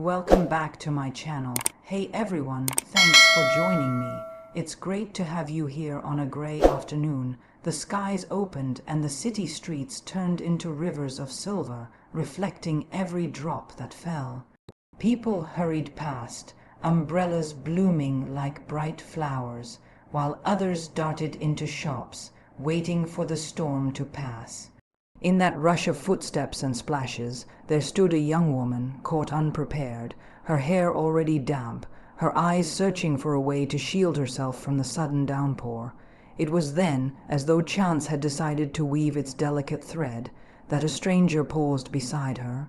Welcome back to my channel. Hey everyone, thanks for joining me. It's great to have you here on a gray afternoon. The skies opened and the city streets turned into rivers of silver, reflecting every drop that fell. People hurried past, umbrellas blooming like bright flowers, while others darted into shops, waiting for the storm to pass. In that rush of footsteps and splashes, there stood a young woman, caught unprepared, her hair already damp, her eyes searching for a way to shield herself from the sudden downpour. It was then, as though chance had decided to weave its delicate thread, that a stranger paused beside her.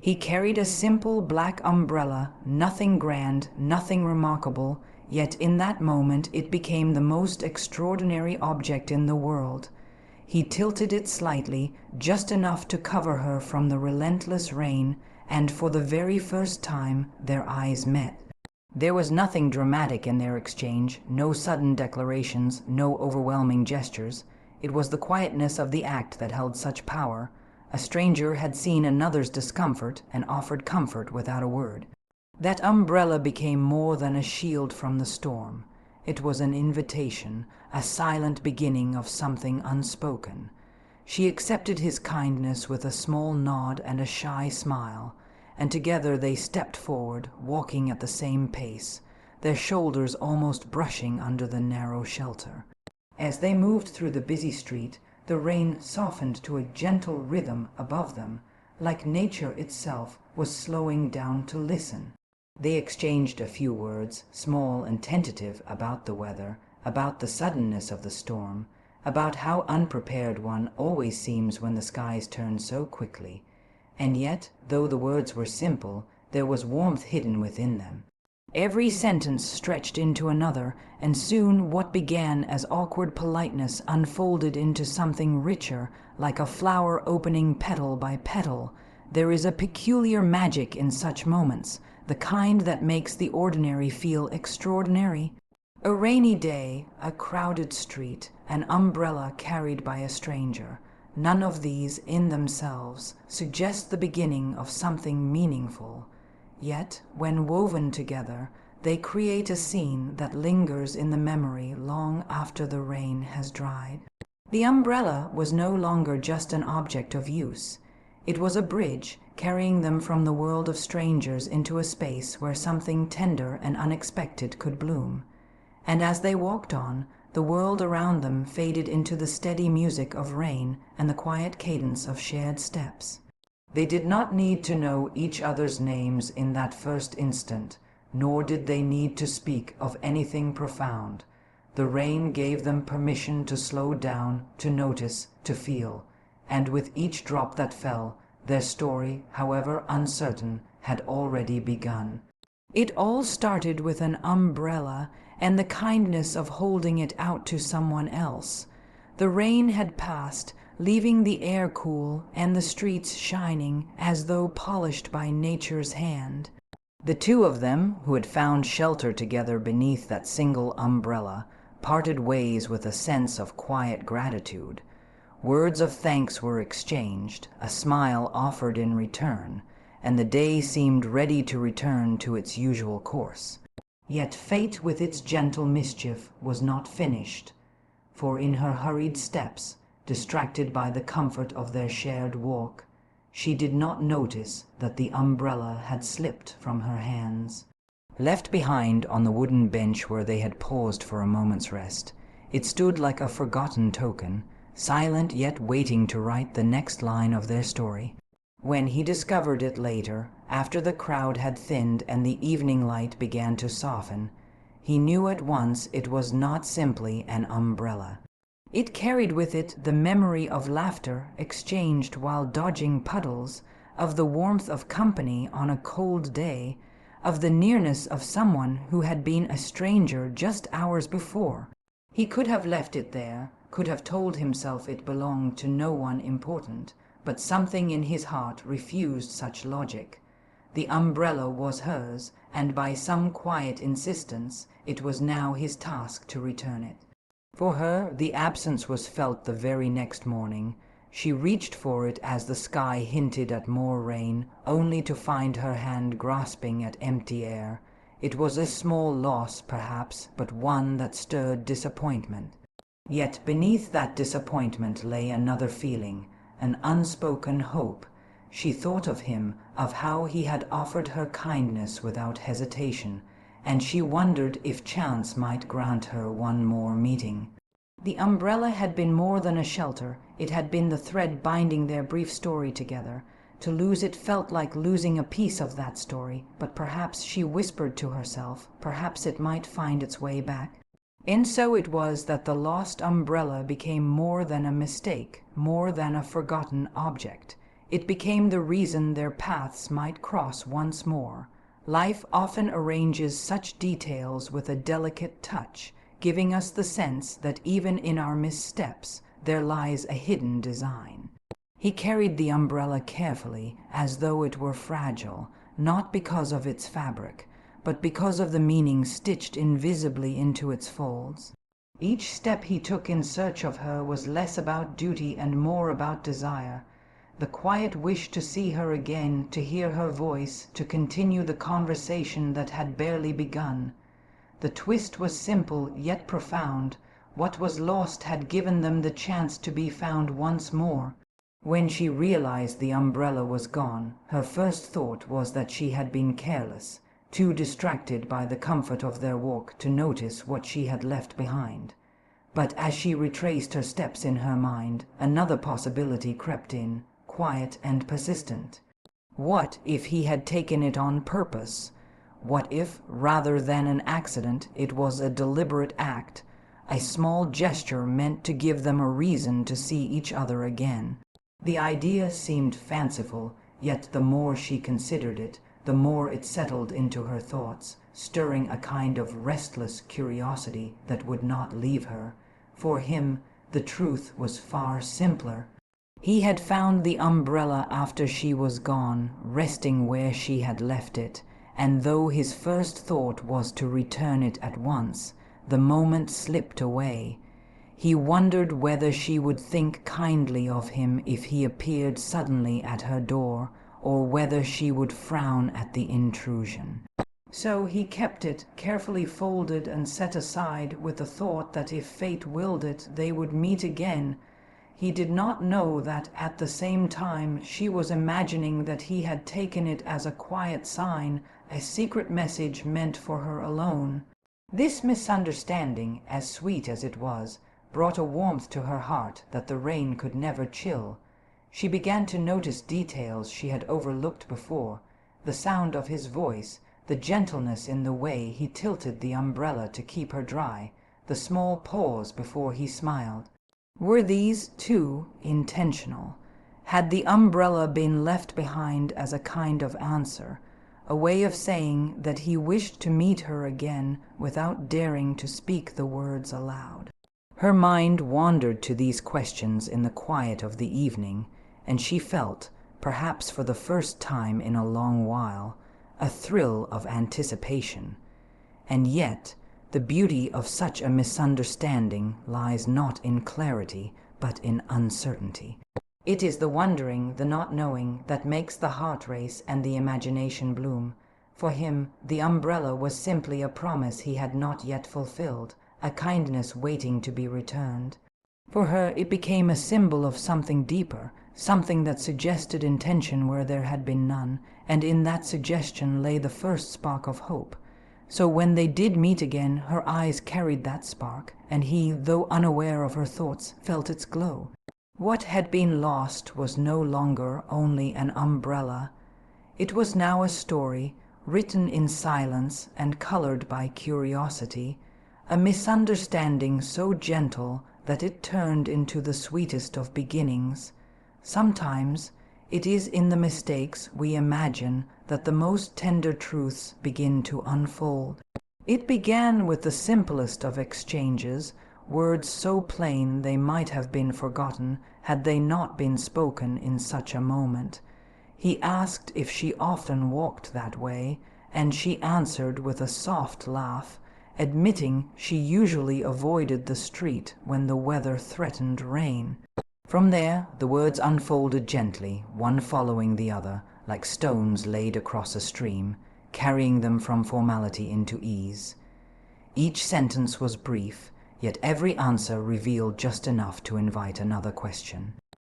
He carried a simple black umbrella, nothing grand, nothing remarkable, yet in that moment it became the most extraordinary object in the world. He tilted it slightly, just enough to cover her from the relentless rain, and for the very first time their eyes met. There was nothing dramatic in their exchange, no sudden declarations, no overwhelming gestures. It was the quietness of the act that held such power. A stranger had seen another's discomfort and offered comfort without a word. That umbrella became more than a shield from the storm. It was an invitation, a silent beginning of something unspoken. She accepted his kindness with a small nod and a shy smile, and together they stepped forward, walking at the same pace, their shoulders almost brushing under the narrow shelter. As they moved through the busy street, the rain softened to a gentle rhythm above them, like nature itself was slowing down to listen. They exchanged a few words, small and tentative, about the weather, about the suddenness of the storm, about how unprepared one always seems when the skies turn so quickly. And yet, though the words were simple, there was warmth hidden within them. Every sentence stretched into another, and soon what began as awkward politeness unfolded into something richer, like a flower opening petal by petal. There is a peculiar magic in such moments, the kind that makes the ordinary feel extraordinary. A rainy day, a crowded street, an umbrella carried by a stranger. None of these, in themselves, suggest the beginning of something meaningful. Yet, when woven together, they create a scene that lingers in the memory long after the rain has dried. The umbrella was no longer just an object of use. It was a bridge, carrying them from the world of strangers into a space where something tender and unexpected could bloom. And as they walked on, the world around them faded into the steady music of rain and the quiet cadence of shared steps. They did not need to know each other's names in that first instant, nor did they need to speak of anything profound. The rain gave them permission to slow down, to notice, to feel, and with each drop that fell, their story, however uncertain, had already begun. It all started with an umbrella and the kindness of holding it out to someone else. The rain had passed, leaving the air cool and the streets shining as though polished by nature's hand. The two of them, who had found shelter together beneath that single umbrella, parted ways with a sense of quiet gratitude. Words of thanks were exchanged, a smile offered in return, and the day seemed ready to return to its usual course. Yet fate with its gentle mischief was not finished, for in her hurried steps, distracted by the comfort of their shared walk, she did not notice that the umbrella had slipped from her hands. Left behind on the wooden bench where they had paused for a moment's rest, it stood like a forgotten token, silent yet waiting to write the next line of their story. When he discovered it later, after the crowd had thinned and the evening light began to soften, he knew at once it was not simply an umbrella. It carried with it the memory of laughter exchanged while dodging puddles, of the warmth of company on a cold day, of the nearness of someone who had been a stranger just hours before. He could have left it there, could have told himself it belonged to no one important, but something in his heart refused such logic. The umbrella was hers, and by some quiet insistence, it was now his task to return it. For her, the absence was felt the very next morning. She reached for it as the sky hinted at more rain, only to find her hand grasping at empty air. It was a small loss, perhaps, but one that stirred disappointment. Yet beneath that disappointment lay another feeling, an unspoken hope. She thought of him, of how he had offered her kindness without hesitation, and she wondered if chance might grant her one more meeting. The umbrella had been more than a shelter. It had been the thread binding their brief story together. To lose it felt like losing a piece of that story, but perhaps, she whispered to herself, perhaps it might find its way back. And so it was that the lost umbrella became more than a mistake, more than a forgotten object. It became the reason their paths might cross once more. Life often arranges such details with a delicate touch, giving us the sense that even in our missteps there lies a hidden design. He carried the umbrella carefully, as though it were fragile, not because of its fabric, but because of the meaning stitched invisibly into its folds. Each step he took in search of her was less about duty and more about desire. The quiet wish to see her again, to hear her voice, to continue the conversation that had barely begun. The twist was simple yet profound. What was lost had given them the chance to be found once more. When she realized the umbrella was gone, her first thought was that she had been careless, too distracted by the comfort of their walk to notice what she had left behind. But as she retraced her steps in her mind, another possibility crept in, quiet and persistent. What if he had taken it on purpose? What if, rather than an accident, it was a deliberate act, a small gesture meant to give them a reason to see each other again? The idea seemed fanciful, yet the more she considered it, the more it settled into her thoughts, stirring a kind of restless curiosity that would not leave her. For him, the truth was far simpler. He had found the umbrella after she was gone, resting where she had left it, and though his first thought was to return it at once, the moment slipped away. He wondered whether she would think kindly of him if he appeared suddenly at her door, or whether she would frown at the intrusion. So he kept it, carefully folded and set aside, with the thought that if fate willed it, they would meet again. He did not know that at the same time she was imagining that he had taken it as a quiet sign, a secret message meant for her alone. This misunderstanding, as sweet as it was, brought a warmth to her heart that the rain could never chill. She began to notice details she had overlooked before, the sound of his voice, the gentleness in the way he tilted the umbrella to keep her dry, the small pause before he smiled. Were these, too, intentional? Had the umbrella been left behind as a kind of answer, a way of saying that he wished to meet her again without daring to speak the words aloud? Her mind wandered to these questions in the quiet of the evening, and she felt, perhaps for the first time in a long while, a thrill of anticipation. And yet, the beauty of such a misunderstanding lies not in clarity, but in uncertainty. It is the wondering, the not knowing, that makes the heart race and the imagination bloom. For him, the umbrella was simply a promise he had not yet fulfilled, a kindness waiting to be returned. For her, it became a symbol of something deeper, something that suggested intention where there had been none, and in that suggestion lay the first spark of hope. So when they did meet again, her eyes carried that spark, and he, though unaware of her thoughts, felt its glow. What had been lost was no longer only an umbrella. It was now a story, written in silence and colored by curiosity, a misunderstanding so gentle that it turned into the sweetest of beginnings. Sometimes it is in the mistakes we imagine that the most tender truths begin to unfold. It began with the simplest of exchanges, words so plain they might have been forgotten had they not been spoken in such a moment. He asked if she often walked that way, and she answered with a soft laugh, admitting she usually avoided the street when the weather threatened rain. From there, the words unfolded gently, one following the other, like stones laid across a stream, carrying them from formality into ease. Each sentence was brief, yet every answer revealed just enough to invite another question.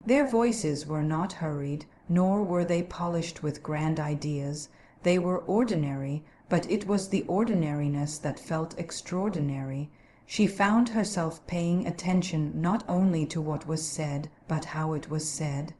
Their voices were not hurried, nor were they polished with grand ideas. They were ordinary, but it was the ordinariness that felt extraordinary. She found herself paying attention not only to what was said, but how it was said.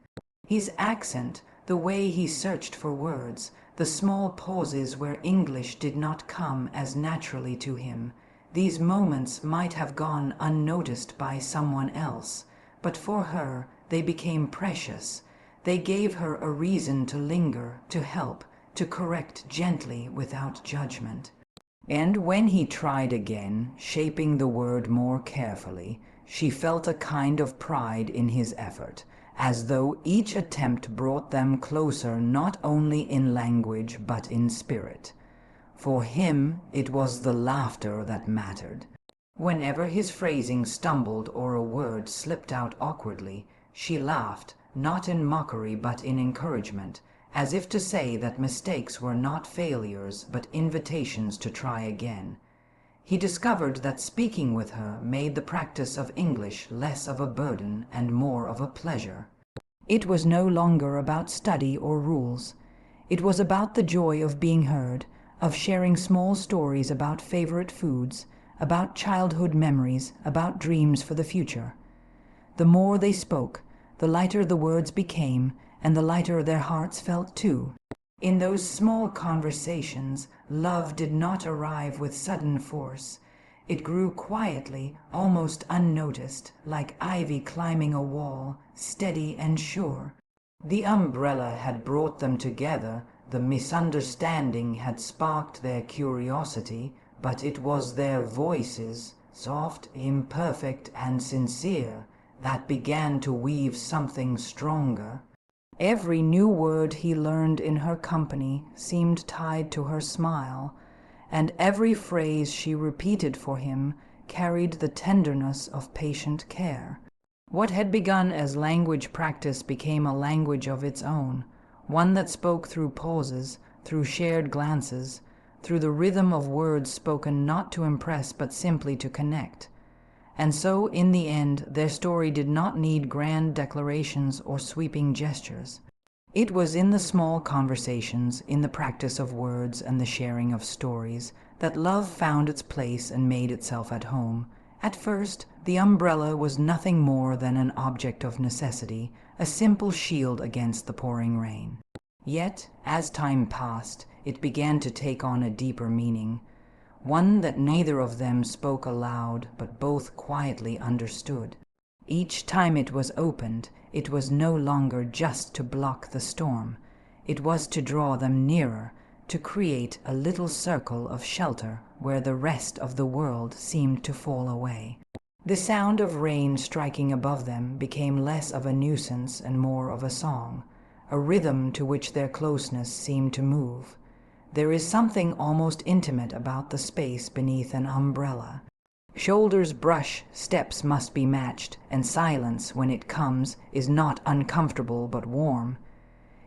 His accent, the way he searched for words, the small pauses where English did not come as naturally to him. These moments might have gone unnoticed by someone else, but for her they became precious. They gave her a reason to linger, to help, to correct gently without judgment. And when he tried again, shaping the word more carefully, she felt a kind of pride in his effort, as though each attempt brought them closer not only in language but in spirit. For him, it was the laughter that mattered. Whenever his phrasing stumbled or a word slipped out awkwardly, she laughed, not in mockery but in encouragement, as if to say that mistakes were not failures but invitations to try again. He discovered that speaking with her made the practice of English less of a burden and more of a pleasure. It was no longer about study or rules. It was about the joy of being heard, of sharing small stories about favorite foods, about childhood memories, about dreams for the future. The more they spoke, the lighter the words became, and the lighter their hearts felt too. In those small conversations, love did not arrive with sudden force. It grew quietly, almost unnoticed, like ivy climbing a wall, steady and sure. The umbrella had brought them together, the misunderstanding had sparked their curiosity, but it was their voices, soft, imperfect, and sincere, that began to weave something stronger. Every new word he learned in her company seemed tied to her smile, and every phrase she repeated for him carried the tenderness of patient care. What had begun as language practice became a language of its own, one that spoke through pauses, through shared glances, through the rhythm of words spoken not to impress but simply to connect. And so, in the end, their story did not need grand declarations or sweeping gestures. It was in the small conversations, in the practice of words and the sharing of stories, that love found its place and made itself at home. At first, the umbrella was nothing more than an object of necessity, a simple shield against the pouring rain. Yet, as time passed, it began to take on a deeper meaning, one that neither of them spoke aloud, but both quietly understood. Each time it was opened, it was no longer just to block the storm. It was to draw them nearer, to create a little circle of shelter where the rest of the world seemed to fall away. The sound of rain striking above them became less of a nuisance and more of a song, a rhythm to which their closeness seemed to move. There is something almost intimate about the space beneath an umbrella. Shoulders brush, steps must be matched, and silence, when it comes, is not uncomfortable but warm.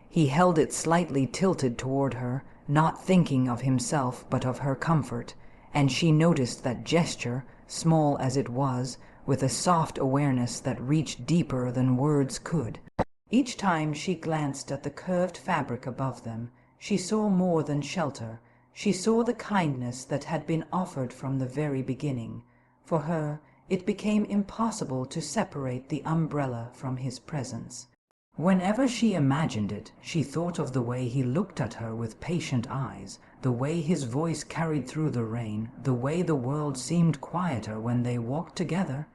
He held it slightly tilted toward her, not thinking of himself but of her comfort, and she noticed that gesture, small as it was, with a soft awareness that reached deeper than words could. Each time she glanced at the curved fabric above them, she saw more than shelter. She saw the kindness that had been offered from the very beginning. For her, it became impossible to separate the umbrella from his presence. Whenever she imagined it, she thought of the way he looked at her with patient eyes, the way his voice carried through the rain, the way the world seemed quieter when they walked together.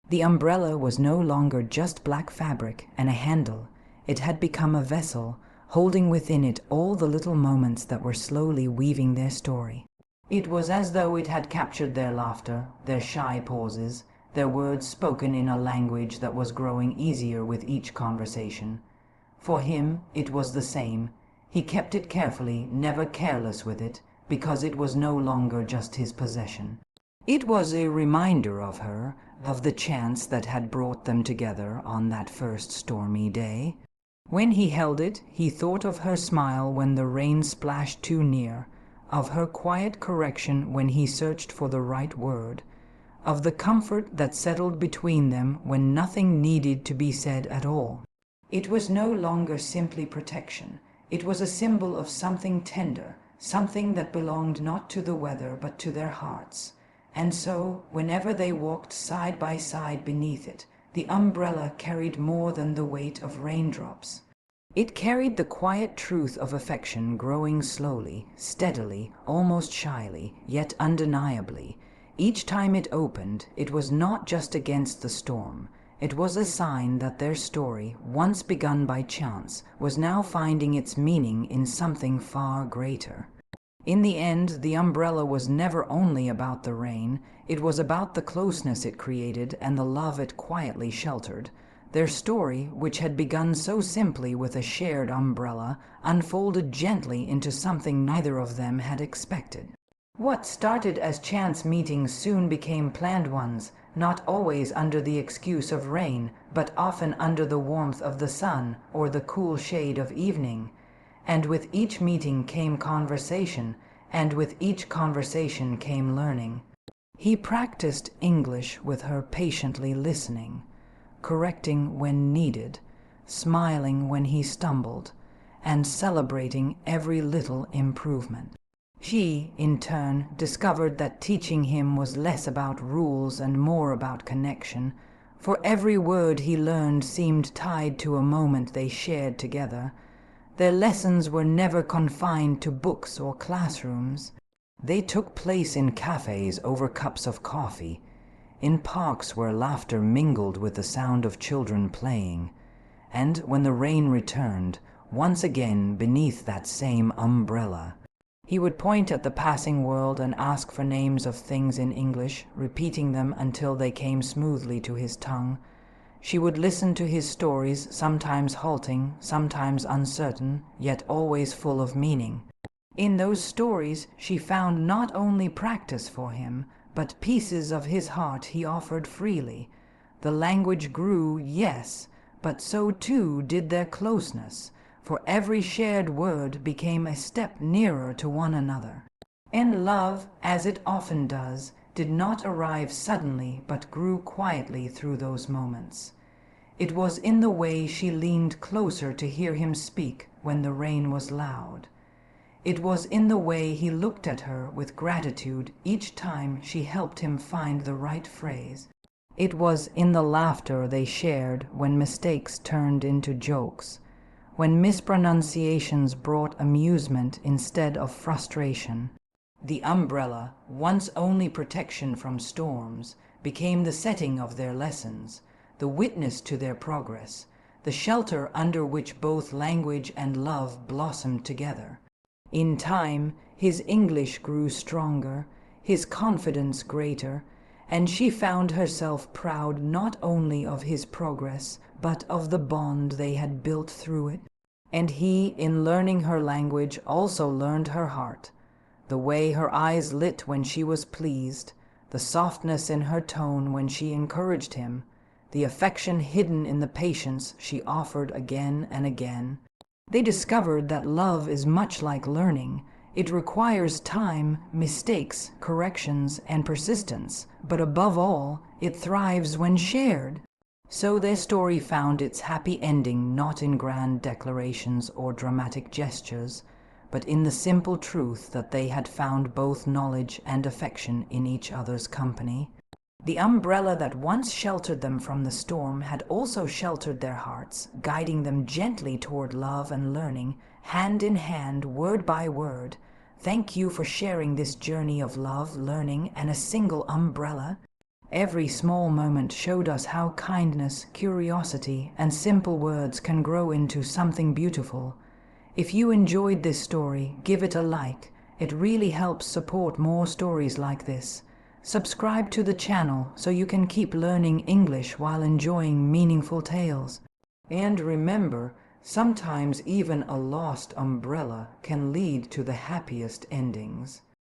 The umbrella was no longer just black fabric and a handle. It had become a vessel, holding within it all the little moments that were slowly weaving their story. It was as though it had captured their laughter, their shy pauses, their words spoken in a language that was growing easier with each conversation. For him, it was the same. He kept it carefully, never careless with it, because it was no longer just his possession. It was a reminder of her, of the chance that had brought them together on that first stormy day. When he held it, he thought of her smile when the rain splashed too near, of her quiet correction when he searched for the right word, of the comfort that settled between them when nothing needed to be said at all. It was no longer simply protection. It was a symbol of something tender, something that belonged not to the weather but to their hearts. And so, whenever they walked side by side beneath it, the umbrella carried more than the weight of raindrops. It carried the quiet truth of affection growing slowly, steadily, almost shyly, yet undeniably. Each time it opened, it was not just against the storm. It was a sign that their story, once begun by chance, was now finding its meaning in something far greater. In the end, the umbrella was never only about the rain. It was about the closeness it created and the love it quietly sheltered. Their story, which had begun so simply with a shared umbrella, unfolded gently into something neither of them had expected. What started as chance meetings soon became planned ones, not always under the excuse of rain, but often under the warmth of the sun or the cool shade of evening. And with each meeting came conversation, and with each conversation came learning. He practiced English with her, patiently listening, correcting when needed, smiling when he stumbled, and celebrating every little improvement. She, in turn, discovered that teaching him was less about rules and more about connection, for every word he learned seemed tied to a moment they shared together. Their lessons were never confined to books or classrooms. They took place in cafes over cups of coffee, in parks where laughter mingled with the sound of children playing, and when the rain returned, once again beneath that same umbrella. He would point at the passing world and ask for names of things in English, repeating them until they came smoothly to his tongue. She would listen to his stories, sometimes halting, sometimes uncertain, yet always full of meaning. In those stories she found not only practice for him, but pieces of his heart he offered freely. The language grew, yes, but so too did their closeness, for every shared word became a step nearer to one another. And love, as it often does, did not arrive suddenly but grew quietly through those moments. It was in the way she leaned closer to hear him speak when the rain was loud. It was in the way he looked at her with gratitude each time she helped him find the right phrase. It was in the laughter they shared when mistakes turned into jokes, when mispronunciations brought amusement instead of frustration. The umbrella, once only protection from storms, became the setting of their lessons, the witness to their progress, the shelter under which both language and love blossomed together. In time, his English grew stronger, his confidence greater, and she found herself proud not only of his progress, but of the bond they had built through it. And he, in learning her language, also learned her heart, the way her eyes lit when she was pleased, the softness in her tone when she encouraged him, the affection hidden in the patience she offered again and again. They discovered that love is much like learning. It requires time, mistakes, corrections, and persistence, but above all, it thrives when shared. So their story found its happy ending not in grand declarations or dramatic gestures, but in the simple truth that they had found both knowledge and affection in each other's company. The umbrella that once sheltered them from the storm had also sheltered their hearts, guiding them gently toward love and learning, hand in hand, word by word. Thank you for sharing this journey of love, learning, and a single umbrella. Every small moment showed us how kindness, curiosity, and simple words can grow into something beautiful. If you enjoyed this story, give it a like. It really helps support more stories like this. Subscribe to the channel so you can keep learning English while enjoying meaningful tales. And remember, sometimes even a lost umbrella can lead to the happiest endings.